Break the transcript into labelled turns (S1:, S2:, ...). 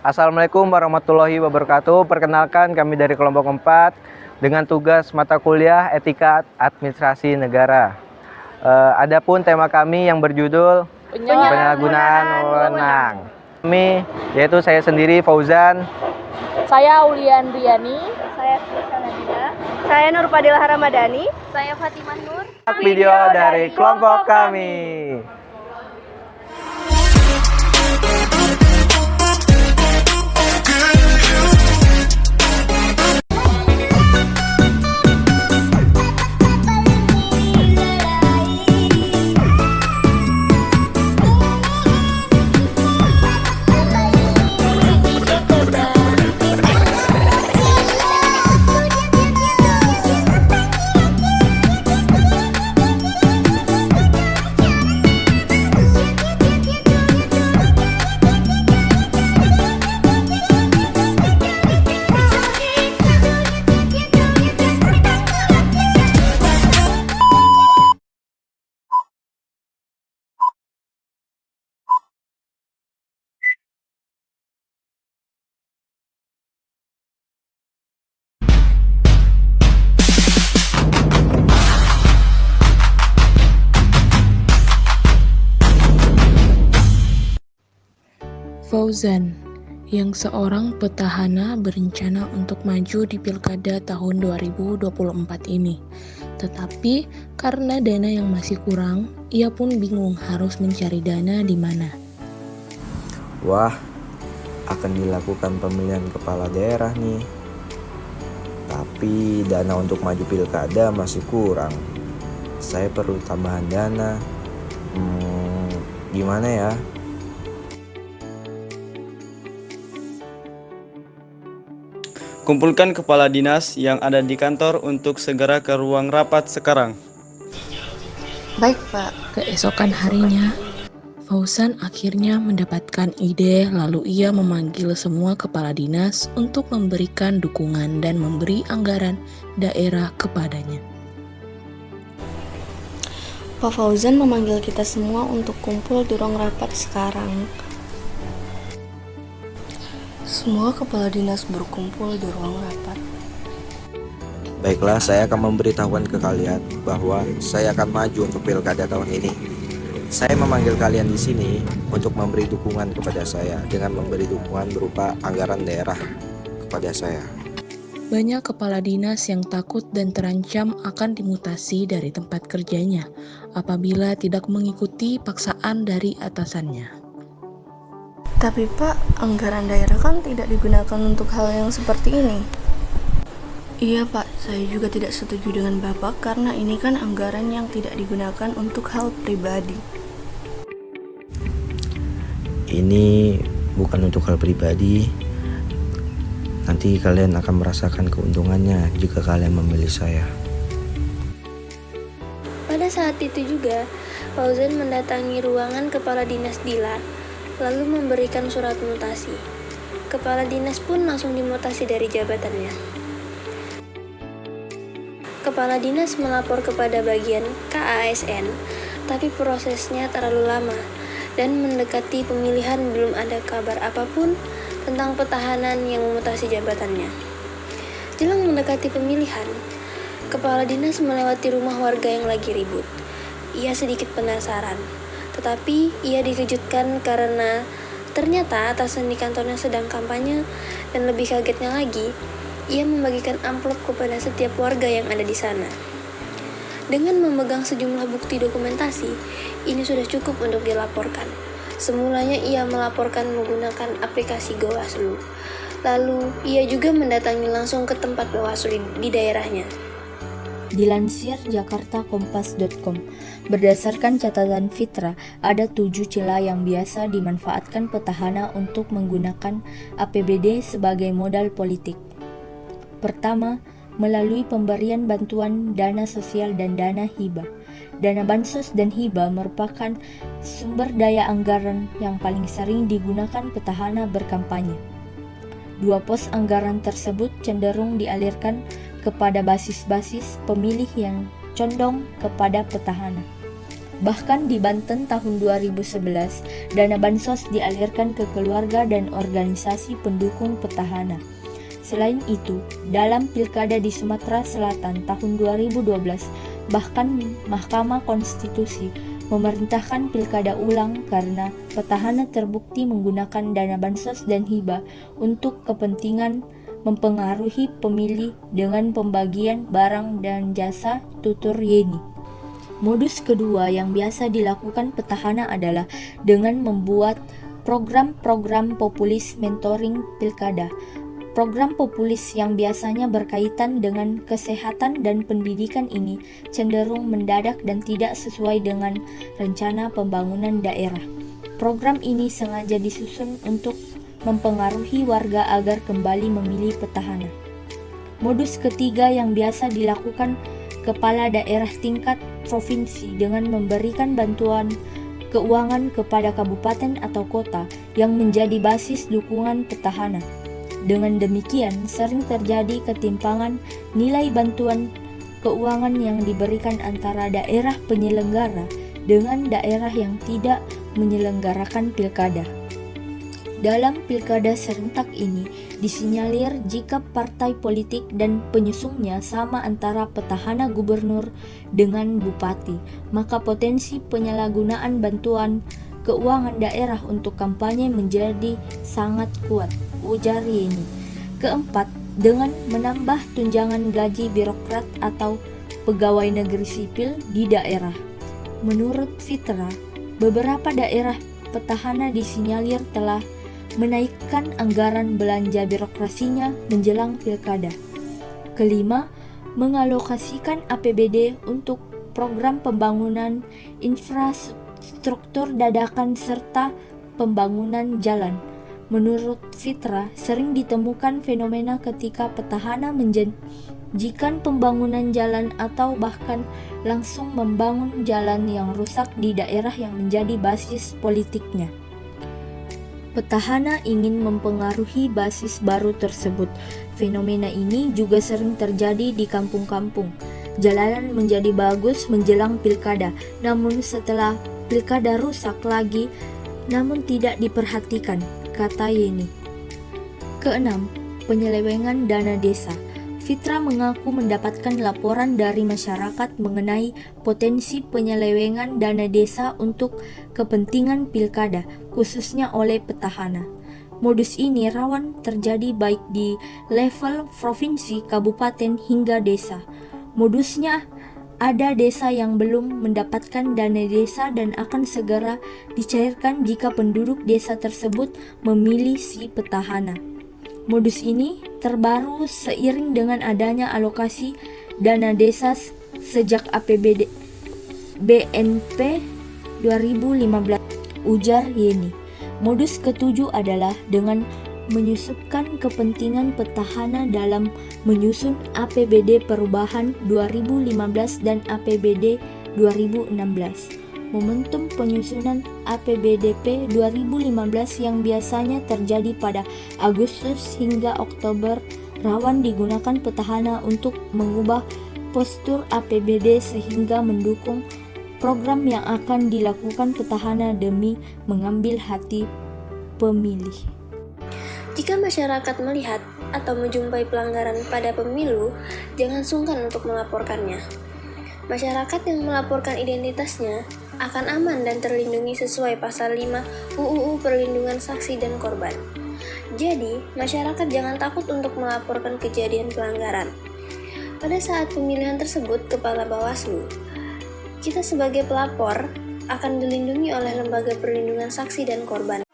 S1: Assalamualaikum warahmatullahi wabarakatuh. Perkenalkan kami dari kelompok 4 dengan tugas mata kuliah Etika Administrasi Negara. Adapun tema kami yang berjudul Penyalahgunaan Wewenang. Kami yaitu saya sendiri Fauzan,
S2: saya Aulian Riani,
S3: saya Susan Nadila, saya Nur Fadilah Ramadhani,
S2: saya Fatimah Nur.
S1: video dari kelompok kami.
S4: Fauzan, yang seorang petahana berencana untuk maju di Pilkada tahun 2024 ini. Tetapi karena dana yang masih kurang, ia pun bingung harus mencari dana di mana.
S5: Wah, akan dilakukan pemilihan kepala daerah nih. Tapi dana untuk maju pilkada masih kurang. Saya perlu tambahan dana. Gimana ya?
S6: Kumpulkan kepala dinas yang ada di kantor untuk segera ke ruang rapat sekarang.
S3: Baik, Pak.
S4: Keesokan harinya, Fauzan akhirnya mendapatkan ide, lalu ia memanggil semua kepala dinas untuk memberikan dukungan dan memberi anggaran daerah kepadanya.
S3: Pak Fauzan memanggil kita semua untuk kumpul di ruang rapat sekarang. Semua kepala dinas berkumpul di ruang rapat.
S5: Baiklah, saya akan memberitahukan ke kalian bahwa saya akan maju untuk pilkada tahun ini. Saya memanggil kalian di sini untuk memberi dukungan kepada saya dengan memberi dukungan berupa anggaran daerah kepada saya.
S4: Banyak kepala dinas yang takut dan terancam akan dimutasi dari tempat kerjanya apabila tidak mengikuti paksaan dari atasannya.
S3: Tapi Pak, anggaran daerah kan tidak digunakan untuk hal yang seperti ini. Iya Pak, saya juga tidak setuju dengan Bapak karena ini kan anggaran yang tidak digunakan untuk hal pribadi.
S5: Ini bukan untuk hal pribadi. Nanti kalian akan merasakan keuntungannya jika kalian memilih saya.
S7: Pada saat itu juga, Fauzan mendatangi ruangan Kepala Dinas Dila, lalu memberikan surat mutasi. Kepala dinas pun langsung dimutasi dari jabatannya. Kepala dinas melapor kepada bagian KASN, tapi prosesnya terlalu lama dan mendekati pemilihan belum ada kabar apapun tentang petahanan yang memutasi jabatannya. Jelang mendekati pemilihan, kepala dinas melewati rumah warga yang lagi ribut. Ia sedikit penasaran, tetapi ia dikejutkan karena ternyata atasan di kantornya sedang kampanye, dan lebih kagetnya lagi, ia membagikan amplop kepada setiap warga yang ada di sana. Dengan memegang sejumlah bukti dokumentasi, ini sudah cukup untuk dilaporkan. Semulanya ia melaporkan menggunakan aplikasi Bawaslu. Lalu ia juga mendatangi langsung ke tempat Bawaslu di daerahnya.
S8: Dilansir jakartakompas.com, berdasarkan catatan Fitra, ada 7 celah yang biasa dimanfaatkan petahana untuk menggunakan APBD sebagai modal politik. Pertama, melalui pemberian bantuan dana sosial dan dana hibah. Dana bansos dan hibah merupakan sumber daya anggaran yang paling sering digunakan petahana berkampanye. Dua pos anggaran tersebut cenderung dialirkan kepada basis-basis pemilih yang condong kepada petahana. Bahkan di Banten tahun 2011, dana bansos dialirkan ke keluarga dan organisasi pendukung petahana. Selain itu, dalam pilkada di Sumatera Selatan tahun 2012, bahkan Mahkamah Konstitusi memerintahkan pilkada ulang karena petahana terbukti menggunakan dana bansos dan hibah untuk kepentingan mempengaruhi pemilih dengan pembagian barang dan jasa, tutur Yeni. Modus kedua yang biasa dilakukan petahana adalah dengan membuat program-program populis mentoring pilkada. Program populis yang biasanya berkaitan dengan kesehatan dan pendidikan ini cenderung mendadak dan tidak sesuai dengan rencana pembangunan daerah. Program ini sengaja disusun untuk mempengaruhi warga agar kembali memilih petahana. Modus ketiga yang biasa dilakukan kepala daerah tingkat provinsi dengan memberikan bantuan keuangan kepada kabupaten atau kota yang menjadi basis dukungan petahana. Dengan demikian, sering terjadi ketimpangan nilai bantuan keuangan yang diberikan antara daerah penyelenggara dengan daerah yang tidak menyelenggarakan pilkada. Dalam pilkada serentak ini, disinyalir jika partai politik dan penyusungnya sama antara petahana gubernur dengan bupati, maka potensi penyalahgunaan bantuan keuangan daerah untuk kampanye menjadi sangat kuat, ujar Yeni. Keempat, dengan menambah tunjangan gaji birokrat atau pegawai negeri sipil di daerah. Menurut Fitra, beberapa daerah petahana disinyalir telah menaikkan anggaran belanja birokrasinya menjelang pilkada. Kelima, mengalokasikan APBD untuk program pembangunan infrastruktur dadakan serta pembangunan jalan. Menurut Fitra, sering ditemukan fenomena ketika petahana menjanjikan pembangunan jalan atau bahkan langsung membangun jalan yang rusak di daerah yang menjadi basis politiknya. Petahana ingin mempengaruhi basis baru tersebut. Fenomena ini juga sering terjadi di kampung-kampung. Jalanan menjadi bagus menjelang pilkada, namun setelah pilkada rusak lagi, namun tidak diperhatikan, kata Yeni. Keenam, penyelewengan dana desa. Fitra mengaku mendapatkan laporan dari masyarakat mengenai potensi penyelewengan dana desa untuk kepentingan pilkada, khususnya oleh petahana. Modus ini rawan terjadi baik di level provinsi, kabupaten, hingga desa. Modusnya, ada desa yang belum mendapatkan dana desa dan akan segera dicairkan jika penduduk desa tersebut memilih si petahana. Modus ini terbaru seiring dengan adanya alokasi dana desa sejak APBD BNP 2015, ujar Yeni. Modus ketujuh adalah dengan menyusupkan kepentingan petahana dalam menyusun APBD perubahan 2015 dan APBD 2016. Momentum penyusunan APBDP 2015 yang biasanya terjadi pada Agustus hingga Oktober rawan digunakan petahana untuk mengubah postur APBD sehingga mendukung program yang akan dilakukan petahana demi mengambil hati pemilih.
S7: Jika masyarakat melihat atau menjumpai pelanggaran pada pemilu, jangan sungkan untuk melaporkannya. Masyarakat yang melaporkan identitasnya akan aman dan terlindungi sesuai pasal 5 UUU Perlindungan Saksi dan Korban. Jadi, masyarakat jangan takut untuk melaporkan kejadian pelanggaran. Pada saat pemilihan tersebut Kepala Bawaslu, kita sebagai pelapor akan dilindungi oleh Lembaga Perlindungan Saksi dan Korban.